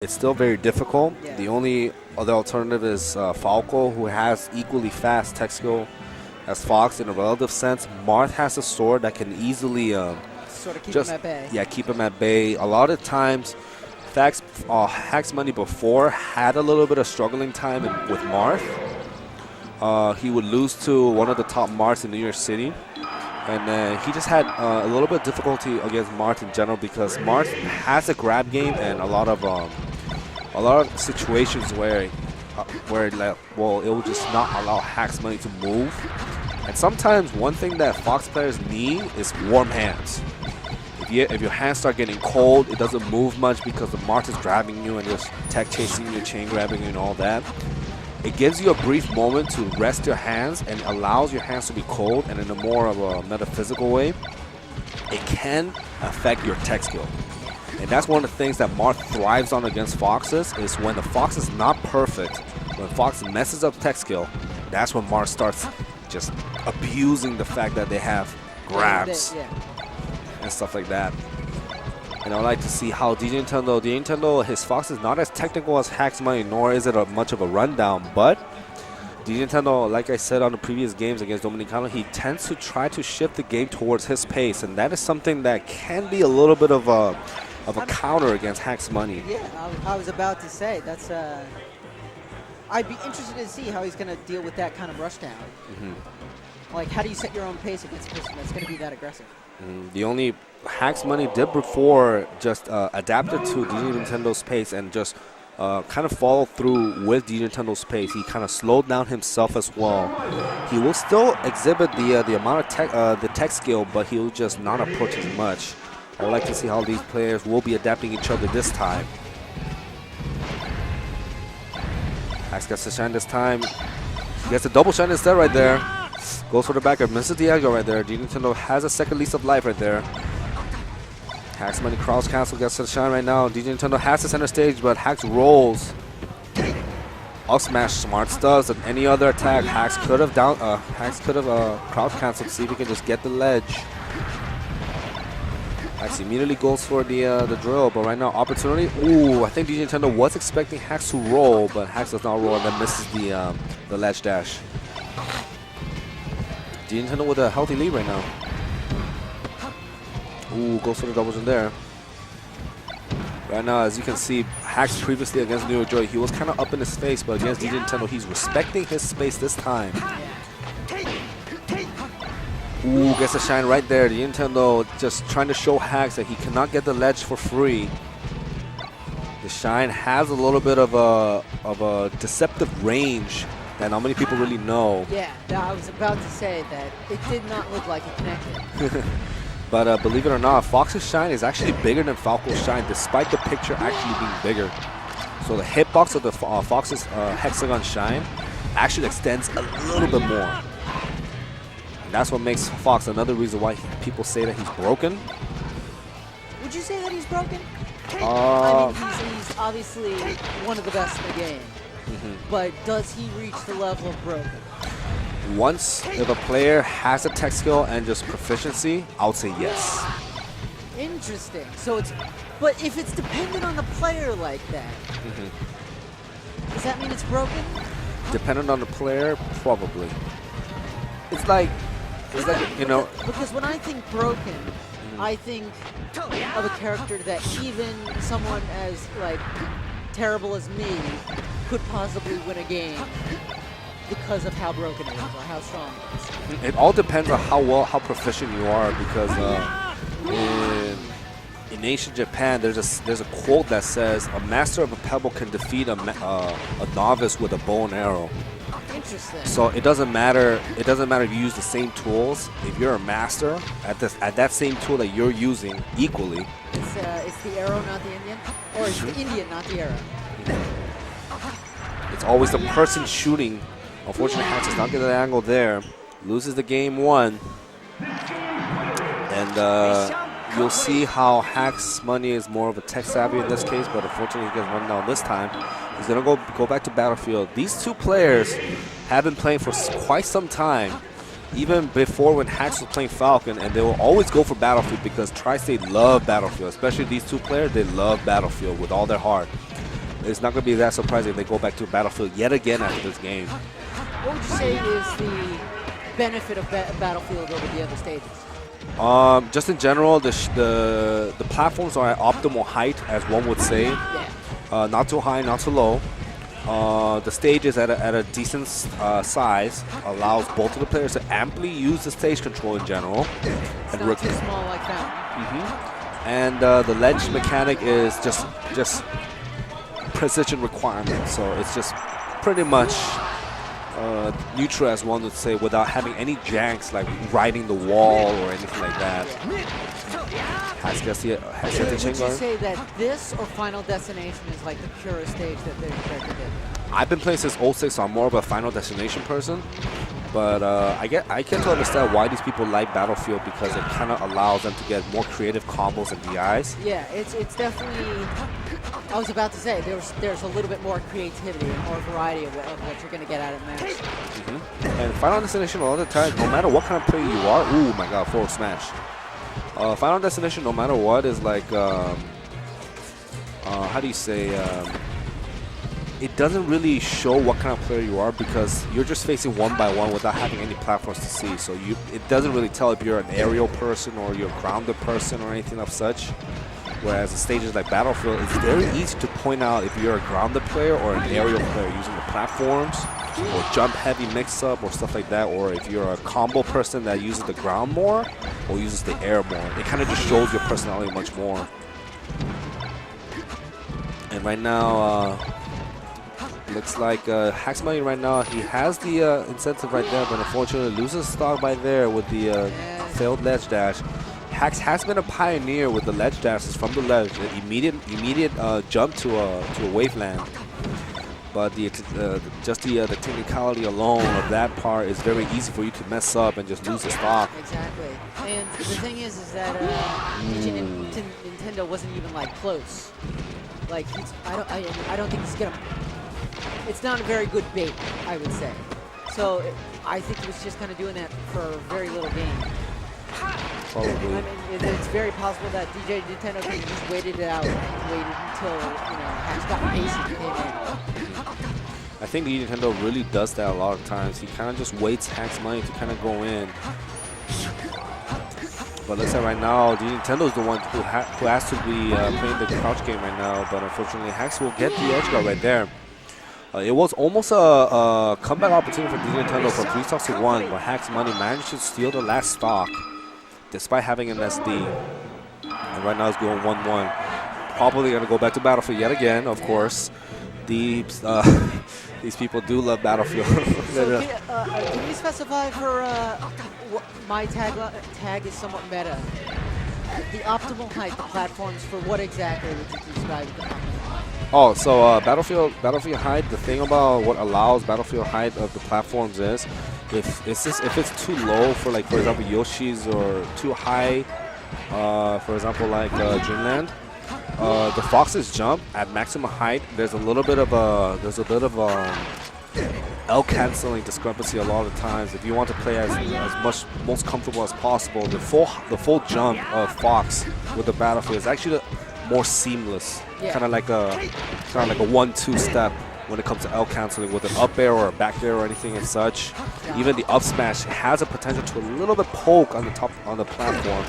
It's still very difficult. Yeah. The only other alternative is Falco, who has equally fast tech skill as Fox in a relative sense. Marth has a sword that can easily Sort of keep just him at bay. keep him at bay. A lot of times, Hack's Money before had a little bit of struggling time with Marth. He would lose to one of the top Marths in New York City. And he just had a little bit of difficulty against Marth in general because Marth has a grab game and a lot of situations where it will just not allow Hack's Money to move. And sometimes one thing that Fox players need is warm hands. If your hands start getting cold, it doesn't move much because the Marth is grabbing you and just tech chasing you, chain grabbing you, and all that. It gives you a brief moment to rest your hands and allows your hands to be cold, and in a more of a metaphysical way, it can affect your tech skill. And that's one of the things that Marth thrives on against Foxes is when the Fox is not perfect, when Fox messes up tech skill, that's when Marth starts just abusing the fact that they have grabs and stuff like that. And I would like to see how DJ Nintendo, his Fox is not as technical as Hack's Money, nor is it much of a rundown, but DJ Nintendo, like I said on the previous games against Dominicano, he tends to try to shift the game towards his pace, and that is something that can be a little bit of a counter against Hack's Money. Yeah, I was about to say, that's I'd be interested to see how he's going to deal with that kind of rush down. Like, how do you set your own pace against a person that's going to be that aggressive? The only Hack's Money did before just adapted to DJ Nintendo's pace and just kind of follow through with DJ Nintendo's pace. He kind of slowed down himself as well. He will still exhibit the amount of tech skill, but he'll just not approach as much. I would like to see how these players will be adapting each other this time. Hax gets the shine this time. He gets a double shine instead right there. Goes for the backer, misses the aggro right there. DJ Nintendo has a second lease of life right there. Hack's Money cross cancel gets to the shine right now. DJ Nintendo has the center stage, but Hax rolls. Up smash, smart stuffs, and any other attack. Hax could have crouch canceled to see if he can just get the ledge. Hax immediately goes for the drill, but right now opportunity. Ooh, I think DJ Nintendo was expecting Hax to roll, but Hax does not roll and then misses the ledge dash. DJ Nintendo with a healthy lead right now. Ooh, goes for the double jump there. Right now, as you can see, Hax previously against New York Joy, he was kind of up in his face, but against DJ Nintendo, he's respecting his space this time. Ooh, gets a shine right there. DJ Nintendo just trying to show Hax that he cannot get the ledge for free. The shine has a little bit of a deceptive range that not many people really know. Yeah, I was about to say that it did not look like it connected. But believe it or not, Fox's shine is actually bigger than Falco's shine, despite the picture actually being bigger. So the hitbox of the Fox's hexagon shine actually extends a little bit more. And that's what makes Fox another reason why people say that he's broken. Would you say that he's broken? I mean, he's obviously one of the best in the game. But does he reach the level of broken? Once, if a player has a tech skill and just proficiency, I would say yes. Interesting. So but if it's dependent on the player like that, does that mean it's broken? Dependent on the player, probably. It's like you know. Because when I think broken, I think of a character that even someone as like terrible as me could possibly win a game because of how broken it is or how strong it is. It all depends on how proficient you are, because in ancient Japan, there's a quote that says, "A master of a pebble can defeat a novice with a bow and arrow." Interesting. So it doesn't matter. It doesn't matter if you use the same tools. If you're a master at that same tool that you're using equally, it's the arrow, not the Indian, or it's the Indian, not the arrow. It's always the person shooting. Unfortunately, Hax does not get the angle there. Loses the game one. And you'll see how Hax Money is more of a tech savvy in this case, but unfortunately he gets run down this time. He's going to go back to Battlefield. These two players have been playing for quite some time, even before when Hax was playing Falcon, and they will always go for Battlefield because Tri-State love Battlefield. Especially these two players, they love Battlefield with all their heart. it's not going to be that surprising if they go back to Battlefield yet again after this game. What would you say is the benefit of Battlefield over the other stages? Just in general, the platforms are at optimal height, as one would say. Yeah. Not too high, not too low. The stage is at a decent size, allows both of the players to amply use the stage control in general. It's not too small like that. And the ledge mechanic is just precision requirement, so it's just pretty much neutral, as one would say, without having any janks like riding the wall or anything like that. Would you say that this or Final Destination is like the purest stage that they're expected in? I've been playing since 06, so I'm more of a Final Destination person. But I get to understand why these people like Battlefield, because it kind of allows them to get more creative combos and DIs. Yeah, it's definitely. I was about to say there's a little bit more creativity and more variety of what you're going to get out of match. And Final Destination, a lot of the time, no matter what kind of player you are, ooh my God, forward smash. Final Destination, no matter what, is like how do you say? It doesn't really show what kind of player you are, because you're just facing one by one without having any platforms to see. So it doesn't really tell if you're an aerial person or you're a grounded person or anything of such. Whereas the stages like Battlefield, it's very easy to point out if you're a grounded player or an aerial player using the platforms or jump heavy mix-up or stuff like that, or if you're a combo person that uses the ground more or uses the air more. It kind of just shows your personality much more. And right now, looks like Hack's Money right now, he has the incentive right there, but unfortunately loses stock by there with the failed ledge dash. Hax has been a pioneer with the ledge dashes from the ledge, an immediate jump to a waveland. But just the technicality alone of that part is very easy for you to mess up and just lose the stock. Exactly. And the thing is that Nintendo wasn't even like close. Like I don't think he's gonna. It's not a very good bait, I would say. So I think he was just kind of doing that for a very little gain. Probably. I mean, it's very possible that DJ Nintendo could have just waited it out and waited until, Hax got patient and came in. I think Nintendo really does that a lot of times. He kind of just waits Hack's Money to kind of go in. But looks like right now, Nintendo's the one who has to be playing the crouch game right now. But unfortunately, Hax will get the edge guard right there. It was almost a comeback opportunity for Nintendo from 3 stocks to 1, but Hack's Money managed to steal the last stock despite having an SD. And right now it's going 1-1. Probably going to go back to Battlefield yet again, of course. These people do love Battlefield. So can you specify for my tag is somewhat meta? The optimal height, the platforms, for what exactly would you describe the optimal height? Oh, so Battlefield height, the thing about what allows Battlefield height of the platforms is if it's too low for, like, for example, Yoshi's, or too high, for example, like Dreamland, the Fox's jump at maximum height, there's a bit of L canceling discrepancy a lot of times. If you want to play as most comfortable as possible, the full jump of Fox with the Battlefield is actually more seamless, kind of like a 1-2 step when it comes to L canceling with an up air or a back air or anything and such. Even the up smash has a potential to a little bit poke on the platform,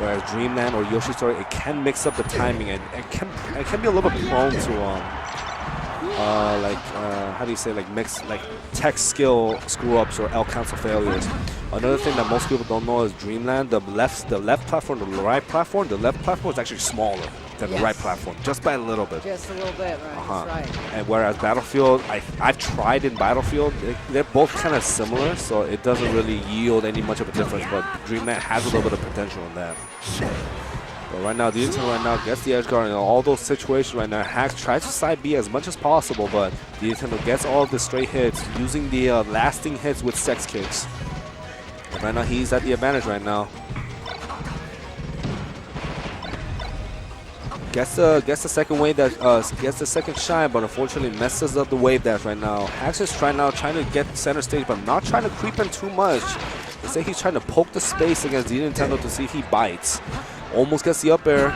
whereas Dreamland or Yoshi's Story, it can mix up the timing and it can be a little bit prone to how do you say, like tech skill screw ups or L cancel failures. Another thing that most people don't know is Dreamland, the left platform, the right platform, the left platform is actually smaller than the right platform, just by a little bit. Just a little bit, right? That's right. And whereas Battlefield, I've tried in Battlefield, they're both kind of similar, so it doesn't really yield any much of a difference, but Dreamland has a little bit of potential in that. But right now, Nintendo right now gets the edge guard in all those situations right now. Hax tries to side B as much as possible, but Nintendo gets all of the straight hits, using the lasting hits with sex kicks. And right now, he's at the advantage right now. Gets the second wave that gets the second shine, but unfortunately messes up the wave dash right now. Hax is trying to get center stage, but not trying to creep in too much. They say he's trying to poke the space against Nintendo to see if he bites. Almost gets the up air.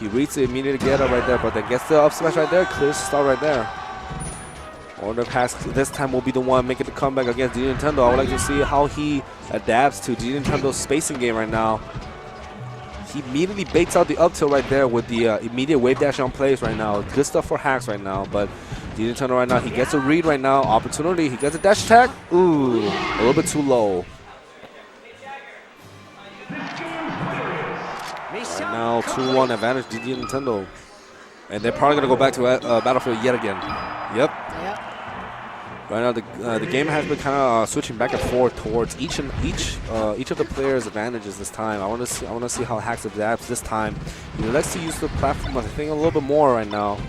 He reads the immediate get up right there, but then gets the up smash right there, clears the start right there. Order pass this time will be the one making the comeback against D Nintendo. I would like to see how he adapts to D Nintendo's spacing game right now. He immediately baits out the up tilt right there with the immediate wave dash on place right now. Good stuff for hacks right now, but D Nintendo right now, he gets a read right now. Opportunity, he gets a dash attack. Ooh, a little bit too low. Right now, 2-1 advantage to D Nintendo. And they're probably going to go back to Battlefield yet again. Yep. Right now, the game has been kind of switching back and forth towards each of the players' advantages this time. I want to see how Hacks adapts this time. He likes to use the platform, I think, a little bit more right now.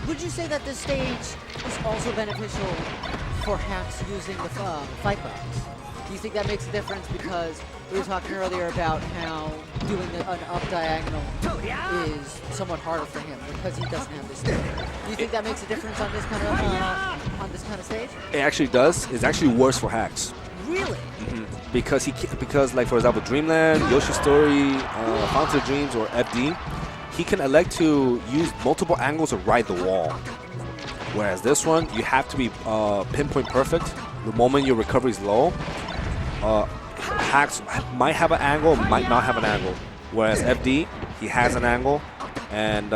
Would you say that this stage is also beneficial for Hacks using the fight box? Do you think that makes a difference? Because we were talking earlier about how doing an up diagonal is somewhat harder for him because he doesn't have this stage. Do you think that makes a difference on this kind of stage? It actually does. It's actually worse for Hacks. Really? Mm-hmm. Because like for example, Dreamland, Yoshi's Story, Fountain of Dreams, or FD, he can elect to use multiple angles to ride the wall. Whereas this one, you have to be pinpoint perfect the moment your recovery is low. Hacks might have an angle, might not have an angle. Whereas FD, he has an angle, and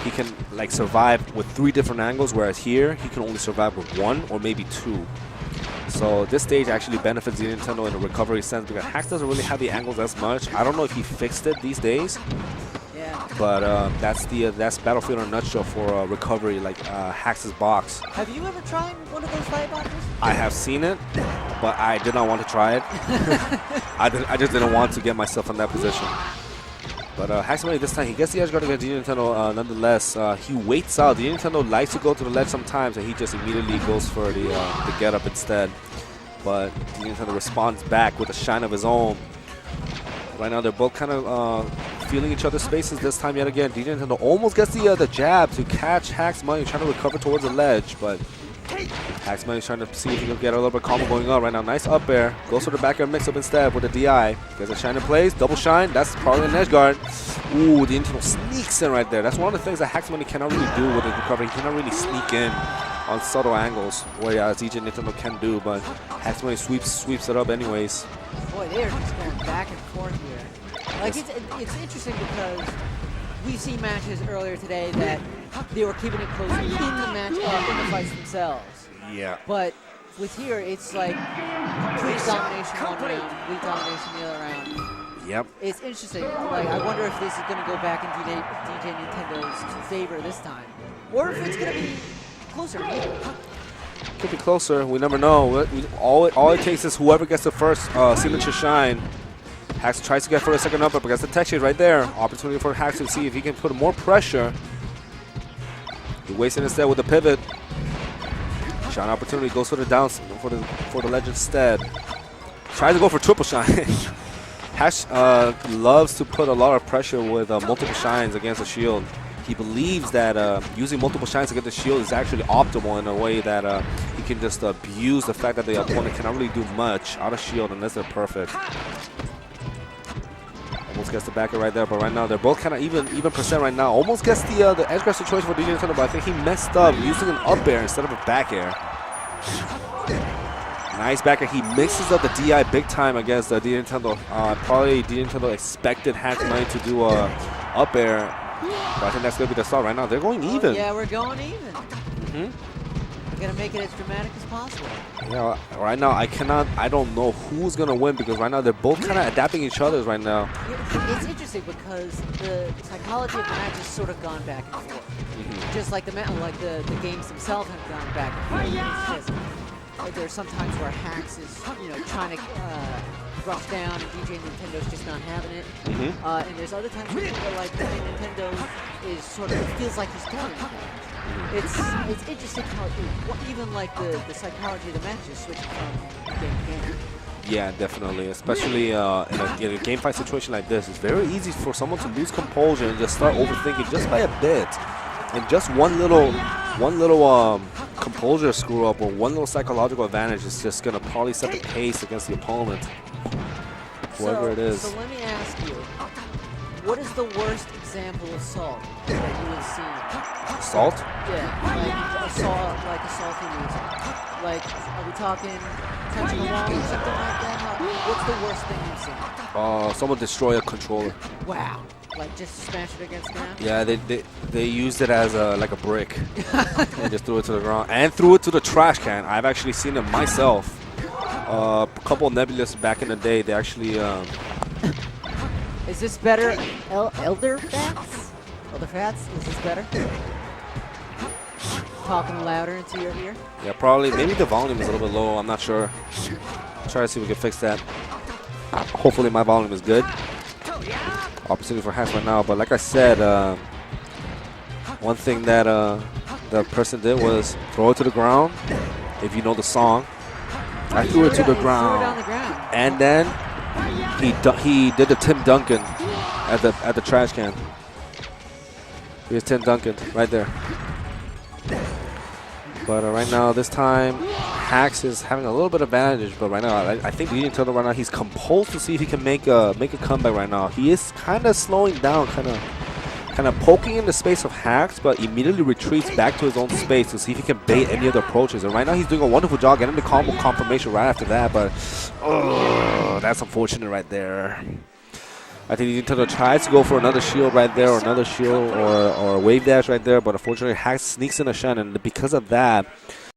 he can like survive with 3 different angles. Whereas here, he can only survive with 1 or maybe 2. So this stage actually benefits the Nintendo in a recovery sense because Hacks doesn't really have the angles as much. I don't know if he fixed it these days. But that's Battlefield in a nutshell for recovery, like Hacks' box. Have you ever tried one of those fight boxes? I have seen it, but I did not want to try it. I just didn't want to get myself in that position. But Hacks this time, he gets the edge guard against D Nintendo nonetheless. He waits out. D Nintendo likes to go to the ledge sometimes, and he just immediately goes for the get up instead. But D Nintendo responds back with a shine of his own. Right now, they're both kind of feeling each other's spaces this time yet again. D Nintendo almost gets the jab to catch Hacks Money, trying to recover towards the ledge, but Hacks Money trying to see if he can get a little bit of combo going on right now. Nice up air. Goes for the back air mix up instead with the DI. Gets a shine in place. Double shine. That's probably an edge guard. Ooh, D Nintendo sneaks in right there. That's one of the things that Hacks Money cannot really do with his recovery. He cannot really sneak in on subtle angles, whereas DJ Nintendo can do, but Hacks Money sweeps it up anyways. Boy, they are just going back and forth here. Like it's interesting because we've seen matches earlier today that they were keeping it close in the match, in the fights themselves. Yeah. But with here, it's like complete domination one round, complete domination the other round. Yep. It's interesting. Like I wonder if this is going to go back in DJ Nintendo's favor this time, or if it's going to be closer. Could be closer. We never know. All it takes is whoever gets the first signature shine. Hacks tries to get for a second up, but gets the tech shade right there. Opportunity for Hacks to see if he can put more pressure. He wastes it instead with the pivot. Shine opportunity, goes for the down for the ledge instead. Tries to go for triple shine. Hacks loves to put a lot of pressure with multiple shines against the shield. He believes that using multiple shines against the shield is actually optimal in a way that he can just abuse the fact that the opponent cannot really do much out of shield unless they're perfect. Almost gets the backer right there, but right now they're both kind of even percent right now. Almost gets the edge guard situation for DJ Nintendo, but I think he messed up using an up air instead of a back air. Nice back air. He mixes up the DI big time against D Nintendo. Probably D Nintendo expected Hacks Money to do a up air, but I think that's going to be the start right now. They're going even. Yeah, we're going even. We're going to make it as dramatic as possible. Yeah, right now I don't know who's going to win because right now they're both kind of adapting each other's right now. It's interesting because the psychology of the match has sort of gone back and forth. Just like the games themselves have gone back and forth. It's just, there's some times where Hacks is trying to rush down and DJ Nintendo's just not having it. And there's other times where Nintendo is sort of feels like he's doing it. It's interesting how even like the psychology of the match is switching from game to game. Yeah, definitely. Especially in a game fight situation like this, it's very easy for someone to lose composure and just start overthinking just by a bit. And just one little composure screw up or one little psychological advantage is just gonna probably set the pace against the opponent, whoever it is. So let me ask you, what is the worst example of salt that you have seen? Salt? Yeah, like assaulting music. Like, are we talking touching a wall or something like that? What's the worst thing you've seen? Someone destroy a controller. Wow. Like just smash it against ground? Yeah, they used it as like a brick and just threw it to the ground and threw it to the trash can. I've actually seen it myself. A couple of Nebulous back in the day, they actually. Is this better, Elder Fats? Elder Fats, is this better? Talking louder into your ear? Yeah, probably. Maybe the volume is a little bit low. I'm not sure. Try to see if we can fix that. Hopefully my volume is good. Opportunity for hacks right now, but like I said, one thing that the person did was throw it to the ground. If you know the song, I threw it to the ground, and then he did the Tim Duncan at the trash can. Here's Tim Duncan right there. But right now, this time, Hacks is having a little bit of advantage. But right now, I think Leading Turtle right now, he's composed to see if he can make a comeback right now. He is kind of slowing down, kind of poking in the space of Hacks, but immediately retreats back to his own space to see if he can bait any of the approaches. And right now, he's doing a wonderful job getting the combo confirmation right after that. But that's unfortunate right there. I think Leading Turtle tries to go for another shield right there, or another shield, or wave dash right there. But unfortunately, Hacks sneaks in a shot, and because of that,